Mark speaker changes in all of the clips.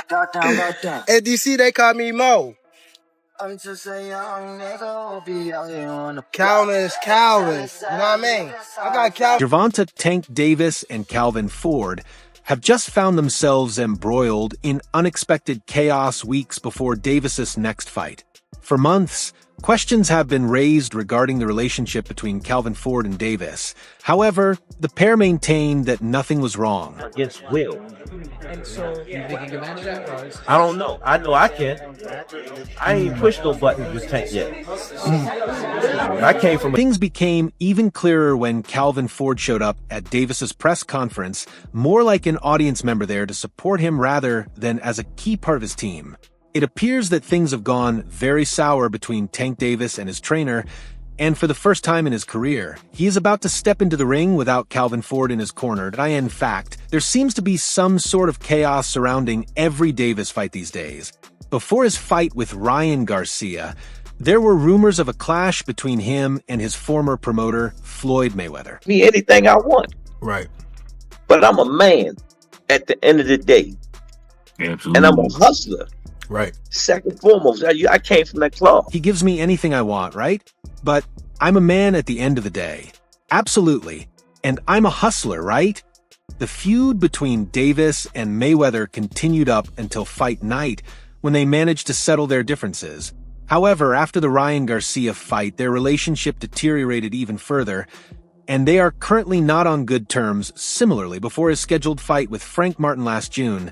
Speaker 1: At DC, they call me Mo.
Speaker 2: I'm just a young nigga who'll be out here on the
Speaker 1: Calvin is Calvin. You know what I mean? I got Calvin.
Speaker 3: Gervonta Tank Davis and Calvin Ford have just found themselves embroiled in unexpected chaos weeks before Davis's next fight. For months, questions have been raised regarding the relationship between Calvin Ford and Davis. However, the pair maintained that nothing was wrong.
Speaker 4: Against Will.
Speaker 5: And so, you think you can manage that?
Speaker 4: I don't know. I know I can. I ain't pushed no buttons with Tank yet. I came from...
Speaker 3: Things became even clearer when Calvin Ford showed up at Davis's press conference, more like an audience member there to support him rather than as a key part of his team. It appears that things have gone very sour between Tank Davis and his trainer, and for the first time in his career, he is about to step into the ring without Calvin Ford in his corner. In fact, there seems to be some sort of chaos surrounding every Davis fight these days. Before his fight with Ryan Garcia, there were rumors of a clash between him and his former promoter, Floyd Mayweather.
Speaker 4: Me anything I want.
Speaker 1: Right.
Speaker 4: But I'm a man at the end of the day.
Speaker 6: Absolutely.
Speaker 4: And I'm a hustler.
Speaker 1: Right.
Speaker 4: Second and foremost, I came from that club.
Speaker 3: He gives me anything I want, right? But I'm a man at the end of the day. Absolutely. And I'm a hustler, right? The feud between Davis and Mayweather continued up until fight night, when they managed to settle their differences. However, after the Ryan Garcia fight, their relationship deteriorated even further, and they are currently not on good terms. Similarly, before his scheduled fight with Frank Martin last June,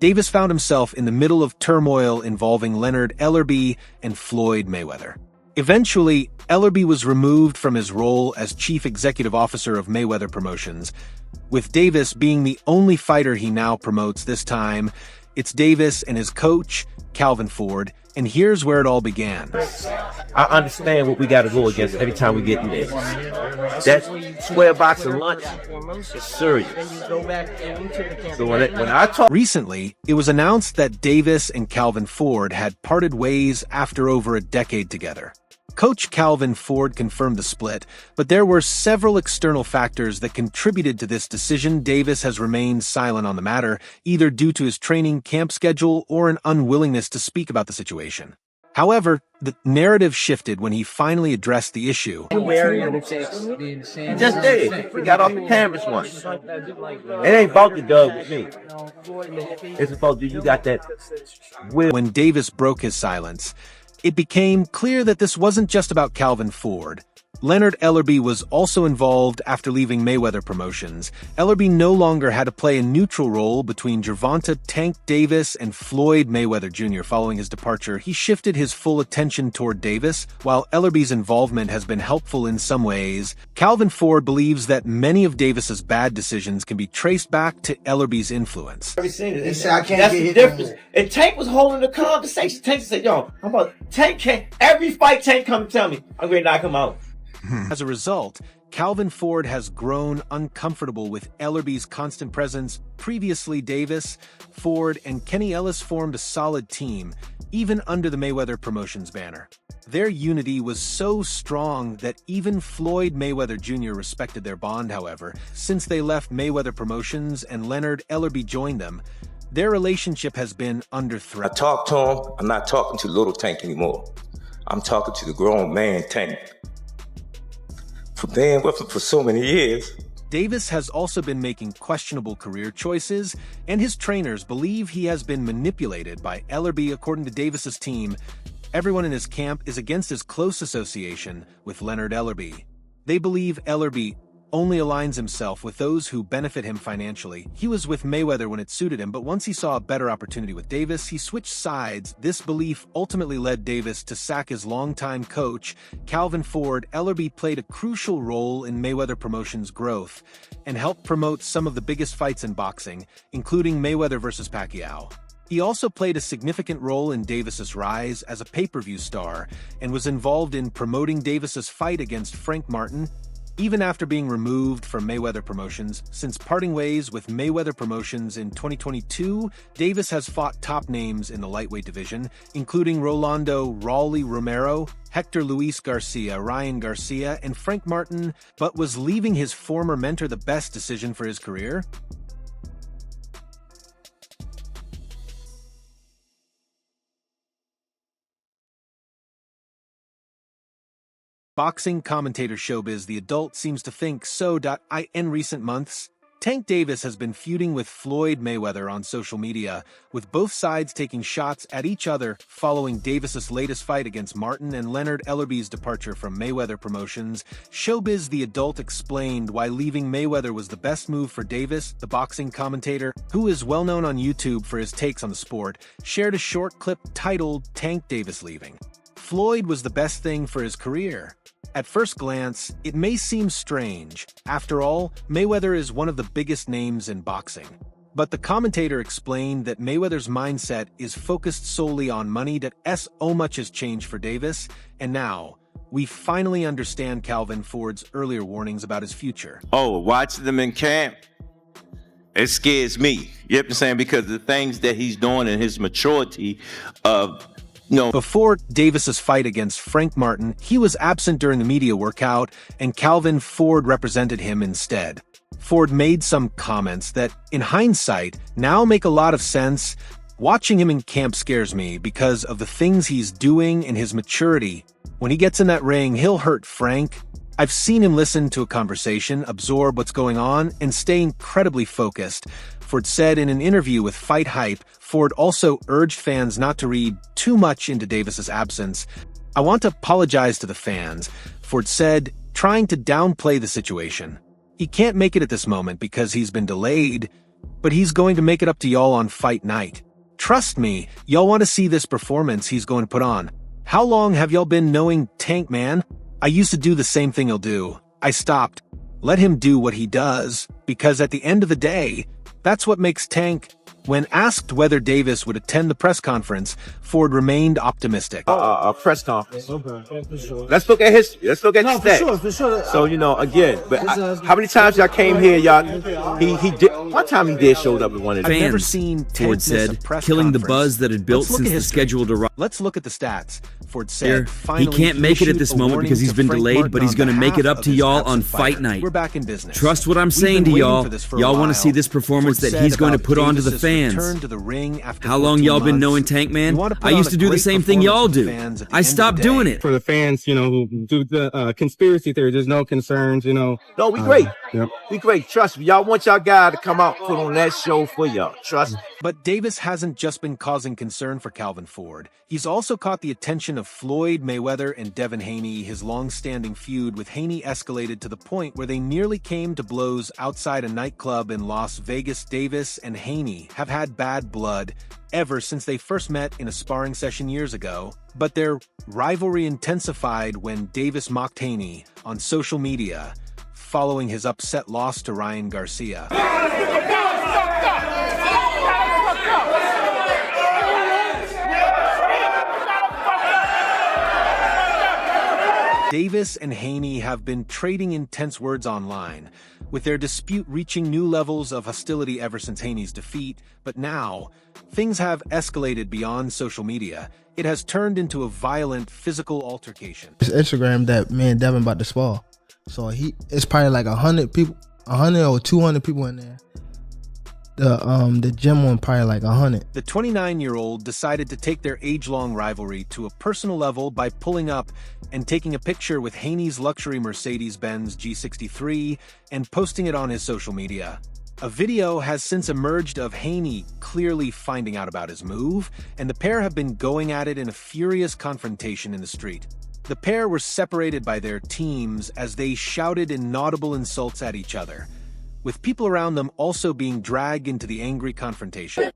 Speaker 3: Davis found himself in the middle of turmoil involving Leonard Ellerbe and Floyd Mayweather. Eventually, Ellerbe was removed from his role as chief executive officer of Mayweather Promotions, with Davis being the only fighter he now promotes this time. It's Davis and his coach, Calvin Ford, and here's where it all began.
Speaker 4: I understand what we got to go against every time we get in there. That square box of lunch is serious. So when I talk...
Speaker 3: Recently, it was announced that Davis and Calvin Ford had parted ways after over a decade together. Coach Calvin Ford confirmed the split, but there were several external factors that contributed to this decision. Davis has remained silent on the matter, either due to his training camp schedule or an unwillingness to speak about the situation. However, the narrative shifted when he finally addressed the issue.
Speaker 4: Just did. We got off the cameras once. It ain't about the dub with me. It's about you got that will.
Speaker 3: When Davis broke his silence, it became clear that this wasn't just about Calvin Ford. Leonard Ellerbe was also involved after leaving Mayweather Promotions. Ellerbe no longer had to play a neutral role between Gervonta Tank Davis and Floyd Mayweather Jr. Following his departure, he shifted his full attention toward Davis. While Ellerbe's involvement has been helpful in some ways, Calvin Ford believes that many of Davis's bad decisions can be traced back to Ellerbe's influence.
Speaker 4: He said, I can't That's the difference. And Tank was holding the conversation. Tank said, yo, how about Tank can't, every fight Tank come tell me, I'm going to knock him out.
Speaker 3: As a result, Calvin Ford has grown uncomfortable with Ellerbe's constant presence. Previously, Davis, Ford, and Kenny Ellis formed a solid team, even under the Mayweather Promotions banner. Their unity was so strong that even Floyd Mayweather Jr. respected their bond. However, since they left Mayweather Promotions and Leonard Ellerbe joined them, their relationship has been under threat.
Speaker 7: I talk to him. I'm not talking to Little Tank anymore. I'm talking to the grown man Tank. For being with him for so many years.
Speaker 3: Davis has also been making questionable career choices, and his trainers believe he has been manipulated by Ellerbe. According to Davis's team, everyone in his camp is against his close association with Leonard Ellerbe. They believe Ellerbe only aligns himself with those who benefit him financially. He was with Mayweather when it suited him, but once he saw a better opportunity with Davis, he switched sides. This belief ultimately led Davis to sack his longtime coach, Calvin Ford. Ellerbe played a crucial role in Mayweather Promotions' growth and helped promote some of the biggest fights in boxing, including Mayweather versus Pacquiao. He also played a significant role in Davis's rise as a pay-per-view star and was involved in promoting Davis's fight against Frank Martin. Even after being removed from Mayweather Promotions, since parting ways with Mayweather Promotions in 2022, Davis has fought top names in the lightweight division, including Rolando "Raleigh" Romero, Hector Luis Garcia, Ryan Garcia, and Frank Martin. But was leaving his former mentor the best decision for his career? boxing commentator showbiz, the adult seems to think so. In recent months, Tank Davis has been feuding with Floyd Mayweather on social media, with both sides taking shots at each other following Davis's latest fight against Martin and Leonard Ellerby's departure from Mayweather Promotions. Showbiz the adult explained why leaving Mayweather was the best move for Davis. The boxing commentator, who is well known on YouTube for his takes on the sport, shared a short clip titled "Tank Davis Leaving. Floyd was the best thing for his career." At first glance, it may seem strange. After all, Mayweather is one of the biggest names in boxing. But the commentator explained that Mayweather's mindset is focused solely on money. So much has changed for Davis, and now we finally understand Calvin Ford's earlier warnings about his future.
Speaker 7: Oh, watching them in camp, it scares me. You know what I'm saying? Because the things that he's doing and his maturity of
Speaker 3: Before Davis's fight against Frank Martin, he was absent during the media workout, and Calvin Ford represented him instead. Ford made some comments that, in hindsight, now make a lot of sense. Watching him in camp scares me because of the things he's doing and his maturity. When he gets in that ring, he'll hurt Frank. I've seen him listen to a conversation, absorb what's going on, and stay incredibly focused. Ford said in an interview with Fight Hype. Ford also urged fans not to read too much into Davis's absence. "I want to apologize to the fans," Ford said, trying to downplay the situation. "He can't make it at this moment because he's been delayed, but he's going to make it up to y'all on fight night. Trust me, y'all want to see this performance he's going to put on. How long have y'all been knowing Tank, man? I used to do the same thing he'll do. I stopped. Let him do what he does, because at the end of the day, that's what makes Tank." When asked whether Davis would attend the press conference, Ford remained optimistic.
Speaker 4: A press conference. Let's look at history. Let's look at the stats.
Speaker 1: For sure.
Speaker 4: So, again, but how many times y'all came here, y'all? He did. One time he did showed up at one of the
Speaker 3: I've never seen Tank
Speaker 6: Ford
Speaker 3: miss
Speaker 6: said,
Speaker 3: a press
Speaker 6: killing the
Speaker 3: conference.
Speaker 6: buzz that had built
Speaker 3: Let's look
Speaker 6: since
Speaker 3: at
Speaker 6: the
Speaker 3: history.
Speaker 6: scheduled arrival.
Speaker 3: Let's look at the stats. Ford said,
Speaker 6: He
Speaker 3: finally,
Speaker 6: can't make it at
Speaker 3: issued
Speaker 6: this
Speaker 3: a
Speaker 6: moment
Speaker 3: warning
Speaker 6: because he's
Speaker 3: to
Speaker 6: been
Speaker 3: Frank
Speaker 6: delayed,
Speaker 3: Martin
Speaker 6: but he's
Speaker 3: on
Speaker 6: going to make it
Speaker 3: behalf
Speaker 6: up
Speaker 3: of
Speaker 6: to
Speaker 3: his
Speaker 6: y'all
Speaker 3: absent
Speaker 6: on
Speaker 3: fighter.
Speaker 6: fight night.
Speaker 3: We're back in business.
Speaker 6: Trust what I'm
Speaker 3: We've
Speaker 6: saying
Speaker 3: been
Speaker 6: to
Speaker 3: waiting
Speaker 6: y'all.
Speaker 3: for this for a
Speaker 6: Y'all want
Speaker 3: while.
Speaker 6: to see this performance
Speaker 3: Ford
Speaker 6: that
Speaker 3: said
Speaker 6: he's going to
Speaker 3: about
Speaker 6: put on to the
Speaker 3: Davis's
Speaker 6: fans.
Speaker 3: return to the ring after
Speaker 6: How long
Speaker 3: 14
Speaker 6: y'all been
Speaker 3: months.
Speaker 6: knowing Tank, man?
Speaker 3: You want to put
Speaker 6: I
Speaker 3: on
Speaker 6: used
Speaker 3: a
Speaker 6: to do the
Speaker 3: great
Speaker 6: same thing y'all
Speaker 3: performance for
Speaker 6: do.
Speaker 3: fans at the
Speaker 6: I
Speaker 3: end of the
Speaker 6: stopped doing
Speaker 3: day.
Speaker 6: it.
Speaker 8: For the fans, who do the conspiracy theory, there's no concerns,
Speaker 4: No, we great.
Speaker 8: Yep.
Speaker 4: We great. Trust me. Y'all want y'all guy to come out and put on that show for y'all. Trust me.
Speaker 3: But Davis hasn't just been causing concern for Calvin Ford. He's also caught the attention of Floyd Mayweather and Devin Haney. His long-standing feud with Haney escalated to the point where they nearly came to blows outside a nightclub in Las Vegas. Davis and Haney have had bad blood ever since they first met in a sparring session years ago. But their rivalry intensified when Davis mocked Haney on social media following his upset loss to Ryan Garcia. Davis and Haney have been trading intense words online, with their dispute reaching new levels of hostility ever since Haney's defeat. But now, things have escalated beyond social media. It has turned into a violent physical altercation.
Speaker 1: It's Instagram that me and Devin about to spar. So it's probably like 100 people, 100 or 200 people in there. The gym one probably like 100.
Speaker 3: The 29-year-old decided to take their age-long rivalry to a personal level by pulling up and taking a picture with Haney's luxury Mercedes-Benz G63 and posting it on his social media. A video has since emerged of Haney clearly finding out about his move, and the pair have been going at it in a furious confrontation in the street. The pair were separated by their teams as they shouted inaudible insults at each other, with people around them also being dragged into the angry confrontation.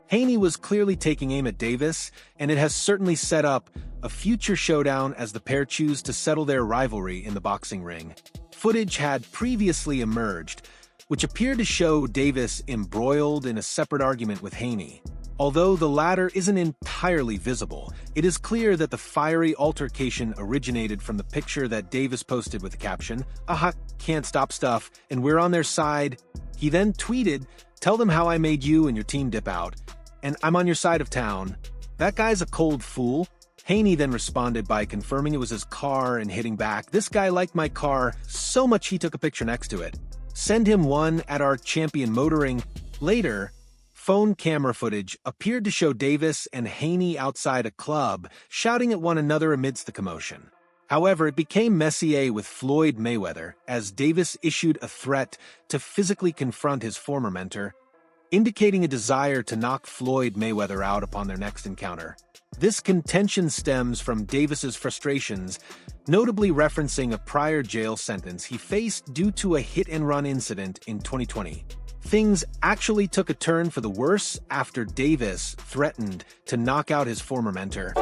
Speaker 3: Haney was clearly taking aim at Davis, and it has certainly set up a future showdown as the pair choose to settle their rivalry in the boxing ring. Footage had previously emerged, which appeared to show Davis embroiled in a separate argument with Haney. Although the latter isn't entirely visible, it is clear that the fiery altercation originated from the picture that Davis posted with the caption, "Aha, can't stop stuff, and we're on their side." He then tweeted, "Tell them how I made you and your team dip out, and I'm on your side of town. That guy's a cold fool." Haney then responded by confirming it was his car and hitting back, "This guy liked my car so much he took a picture next to it. Send him one at our champion motoring." Later, phone camera footage appeared to show Davis and Haney outside a club, shouting at one another amidst the commotion. However, it became messier with Floyd Mayweather as Davis issued a threat to physically confront his former mentor, indicating a desire to knock Floyd Mayweather out upon their next encounter. This contention stems from Davis's frustrations, notably referencing a prior jail sentence he faced due to a hit-and-run incident in 2020. Things actually took a turn for the worse after Davis threatened to knock out his former mentor.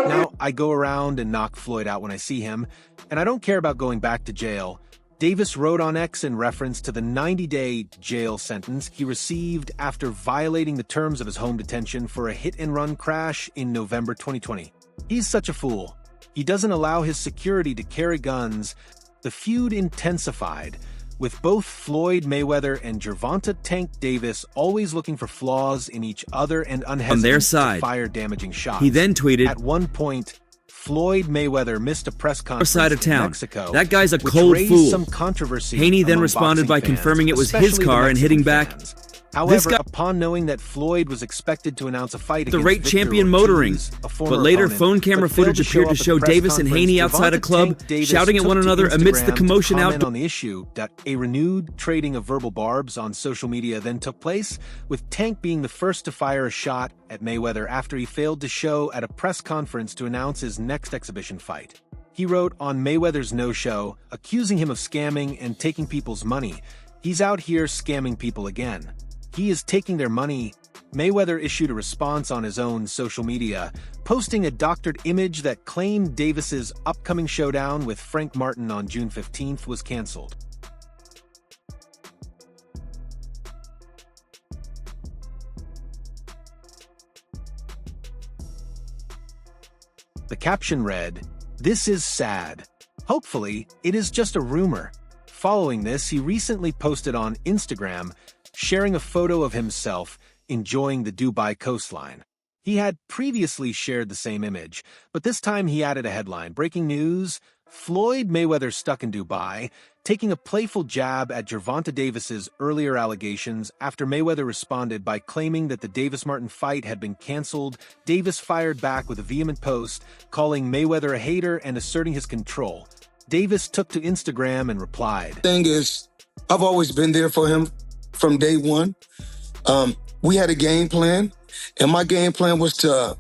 Speaker 3: Now, I go around and knock Floyd out when I see him, and I don't care about going back to jail. Davis wrote on X in reference to the 90-day jail sentence he received after violating the terms of his home detention for a hit-and-run crash in November 2020. He's such a fool. He doesn't allow his security to carry guns. The feud intensified, with both Floyd Mayweather and Gervonta "Tank" Davis always looking for flaws in each other and unhesitant to fire damaging shots.
Speaker 6: He then tweeted,
Speaker 3: "At one point, Floyd Mayweather missed a press conference
Speaker 6: side of town.
Speaker 3: in Mexico.
Speaker 6: That guy's a
Speaker 3: which
Speaker 6: cold
Speaker 3: raised
Speaker 6: fool."
Speaker 3: Some controversy
Speaker 6: Haney then
Speaker 3: among
Speaker 6: responded by
Speaker 3: boxing
Speaker 6: confirming
Speaker 3: fans,
Speaker 6: it was his
Speaker 3: especially the
Speaker 6: car and hitting
Speaker 3: Mexican
Speaker 6: back.
Speaker 3: fans. However,
Speaker 6: guy-
Speaker 3: upon knowing that Floyd was expected to announce a fight
Speaker 6: the
Speaker 3: against
Speaker 6: rate
Speaker 3: Victor
Speaker 6: champion
Speaker 3: Ortiz,
Speaker 6: motoring,
Speaker 3: a former
Speaker 6: but later
Speaker 3: opponent,
Speaker 6: phone camera
Speaker 3: but failed
Speaker 6: footage
Speaker 3: to show
Speaker 6: appeared to
Speaker 3: up at
Speaker 6: show
Speaker 3: the press
Speaker 6: Davis and
Speaker 3: conference,
Speaker 6: Haney outside a
Speaker 3: Gervonta
Speaker 6: club,
Speaker 3: "Tank" Davis
Speaker 6: shouting at
Speaker 3: took
Speaker 6: one
Speaker 3: to
Speaker 6: another amidst the
Speaker 3: Instagram to
Speaker 6: commotion
Speaker 3: comment
Speaker 6: out.
Speaker 3: on the issue. A renewed trading of verbal barbs on social media then took place, with Tank being the first to fire a shot at Mayweather after he failed to show at a press conference to announce his next exhibition fight. He wrote on Mayweather's no-show, accusing him of scamming and taking people's money. "He's out here scamming people again. He is taking their money." Mayweather issued a response on his own social media, posting a doctored image that claimed Davis's upcoming showdown with Frank Martin on June 15th was canceled. The caption read, "This is sad. Hopefully, it is just a rumor." Following this, he recently posted on Instagram, sharing a photo of himself enjoying the Dubai coastline. He had previously shared the same image, but this time he added a headline, "Breaking news, Floyd Mayweather stuck in Dubai," taking a playful jab at Gervonta Davis's earlier allegations after Mayweather responded by claiming that the Davis-Martin fight had been canceled. Davis fired back with a vehement post, calling Mayweather a hater and asserting his control. Davis took to Instagram and replied,
Speaker 9: "Thing is, I've always been there for him from day one. We had a game plan, and my game plan was to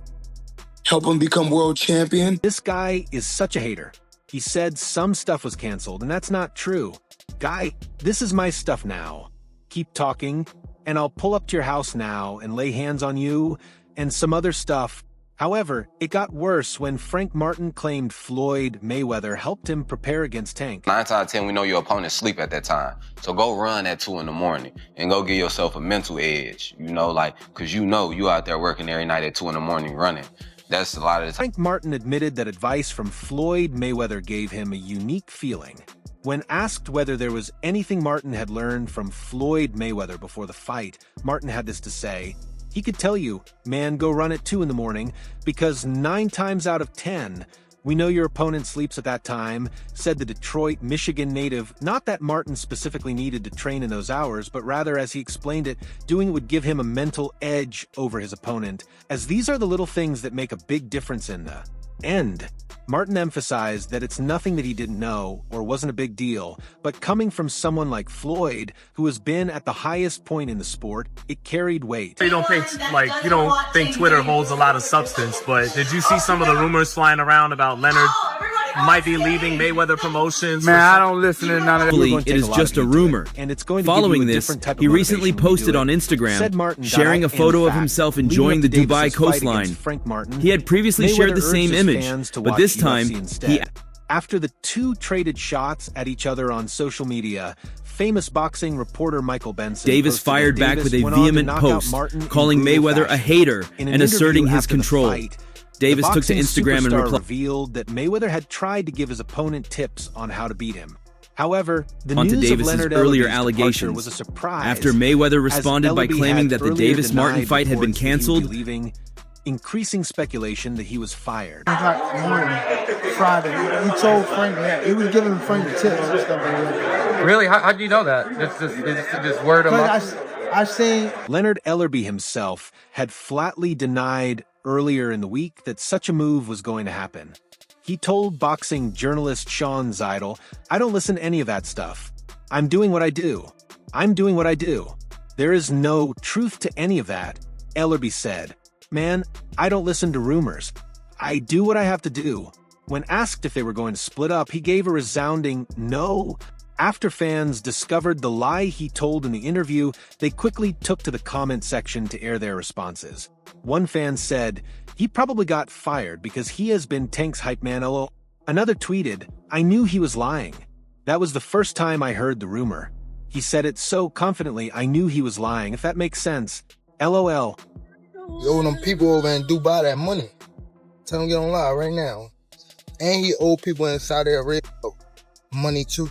Speaker 9: help him become world champion."
Speaker 3: "This guy is such a hater. He said some stuff was canceled, and that's not true. Guy, this is my stuff now. Keep talking, and I'll pull up to your house now and lay hands on you, and some other stuff." However, it got worse when Frank Martin claimed Floyd Mayweather helped him prepare against Tank.
Speaker 10: 9 out of 10, we know your opponent sleep at that time. So go run at 2 in the morning and go give yourself a mental edge, because you out there working every night at 2 in the morning running. That's a lot of the time.
Speaker 3: Frank Martin admitted that advice from Floyd Mayweather gave him a unique feeling. When asked whether there was anything Martin had learned from Floyd Mayweather before the fight, Martin had this to say, "He could tell you, man, go run at 2 in the morning, because 9 times out of 10, we know your opponent sleeps at that time," said the Detroit, Michigan native. Not that Martin specifically needed to train in those hours, but rather, as he explained it, doing it would give him a mental edge over his opponent, as these are the little things that make a big difference in the end. Martin emphasized that it's nothing that he didn't know or wasn't a big deal, but coming from someone like Floyd, who has been at the highest point in the sport, it carried weight.
Speaker 11: You don't think Twitter holds a lot of substance, but did you see some of the rumors flying around about Leonard might be leaving Mayweather Promotions?
Speaker 12: Man, I don't listen to none of that.
Speaker 6: It is just a rumor.
Speaker 3: And it's going to
Speaker 6: Following this, he recently posted on Instagram, sharing a photo of himself enjoying the Dubai coastline. He had previously shared the same image, but this time,
Speaker 3: After the two traded shots at each other on social media, famous boxing reporter Michael Benson
Speaker 6: Davis fired back with a vehement post, calling Mayweather a hater and asserting his control. Davis took to Instagram and replied,
Speaker 3: revealed that Mayweather had tried to give his opponent tips on how to beat him. However, the
Speaker 6: On to
Speaker 3: news of
Speaker 6: Davis's
Speaker 3: Leonard
Speaker 6: earlier
Speaker 3: Ellerby's
Speaker 6: allegations
Speaker 3: departure was a surprise.
Speaker 6: after Mayweather responded by
Speaker 3: Ellerby
Speaker 6: claiming
Speaker 3: had
Speaker 6: that the
Speaker 3: earlier
Speaker 6: Davis-Martin
Speaker 3: denied
Speaker 6: fight had been
Speaker 3: reports that he would be
Speaker 6: canceled,
Speaker 3: leaving, increasing speculation that he was fired.
Speaker 1: Friday, he told Frank that he was giving Frank tips and stuff like that.
Speaker 12: Really? How do you know that? Just word of mouth?
Speaker 1: I seen
Speaker 3: Leonard Ellerby himself had flatly denied earlier in the week that such a move was going to happen. He told boxing journalist Sean Zeidel, "I don't listen to any of that stuff. I'm doing what I do. I'm doing what I do. There is no truth to any of that," Ellerby said. "Man, I don't listen to rumors. I do what I have to do." When asked if they were going to split up, he gave a resounding no. After fans discovered the lie he told in the interview, they quickly took to the comment section to air their responses. One fan said, "He probably got fired because he has been Tank's hype man LOL." Another tweeted, "I knew he was lying. That was the first time I heard the rumor. He said it so confidently I knew he was lying, if that makes sense. LOL."
Speaker 1: he owe them people over in Dubai that money. Tell them to get on live right now. And he owe people in Saudi Arabia money too.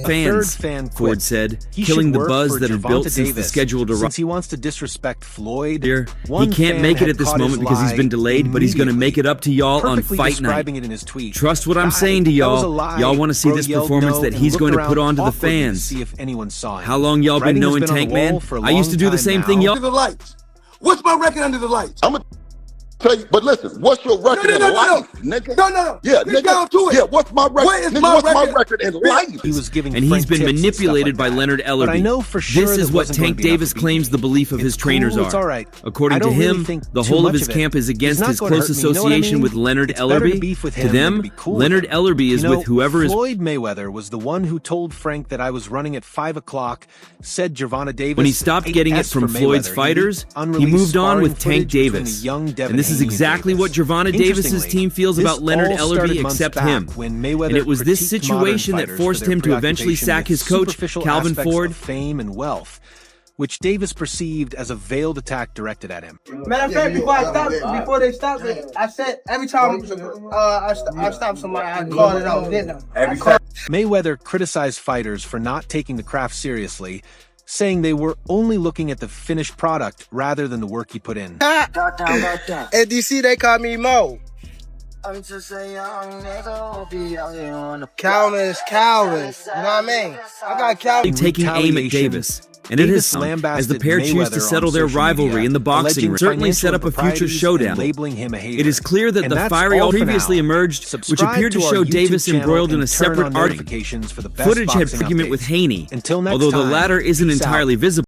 Speaker 6: Fans, Ford said, killing the buzz that had built since the scheduled arrival.
Speaker 3: Since he wants to disrespect Floyd,
Speaker 6: he can't make it at this moment because he's been delayed, but he's going to make it up to y'all on Fight Night.
Speaker 3: It in his tweet.
Speaker 6: Trust what I'm saying to y'all. Y'all want to see this performance that he's going to put on to the fans.
Speaker 3: See if anyone saw him.
Speaker 6: How long y'all been knowing Tank, man? I used to do the same thing, y'all.
Speaker 9: Under the lights. What's my record under the lights? I'm gonna tell you, but listen, what's your record in life, nigga? No. Yeah, nigga. Down to it. Yeah, what's my record?
Speaker 1: What is
Speaker 9: what's my record in life?
Speaker 3: He was giving
Speaker 6: and he's been manipulated by Leonard Ellerby.
Speaker 3: But I know for sure
Speaker 6: this is what Tank Davis claims the belief of his trainers are.
Speaker 3: It's all right.
Speaker 6: According to him, the whole of his camp is against his close association with Leonard Ellerby. To them, Leonard Ellerby is with whoever is...
Speaker 3: Floyd Mayweather was the one who told Frank that I was running at 5 o'clock, said Gervonta Davis.
Speaker 6: When he stopped getting it from Floyd's fighters, he moved on with Tank Davis. And this is exactly what Gervonta Davis's team feels about Leonard Ellerby except him. And it was this situation that forced him to eventually sack his coach, Calvin Ford.
Speaker 3: Fame and wealth, which Davis perceived as a veiled attack directed at him.
Speaker 1: Matter of fact, before they stopped it, I said every time I stopped somebody, I called it out, didn't I?
Speaker 3: Mayweather criticized fighters for not taking the craft seriously, saying they were only looking at the finished product rather than the work he put in.
Speaker 1: At DC, they call me Mo.
Speaker 2: I'm just a young nigga, will be out here on the
Speaker 1: Calvin. You know what I mean? I got Calvin.
Speaker 6: Taking aim at Davis. And it is as the pair choose to settle their rivalry in the boxing ring, certainly set up a future showdown. It is clear that the fiery previously emerged, which appeared to show Davis embroiled in a separate argument. Footage had argument with Haney, although the latter isn't entirely visible.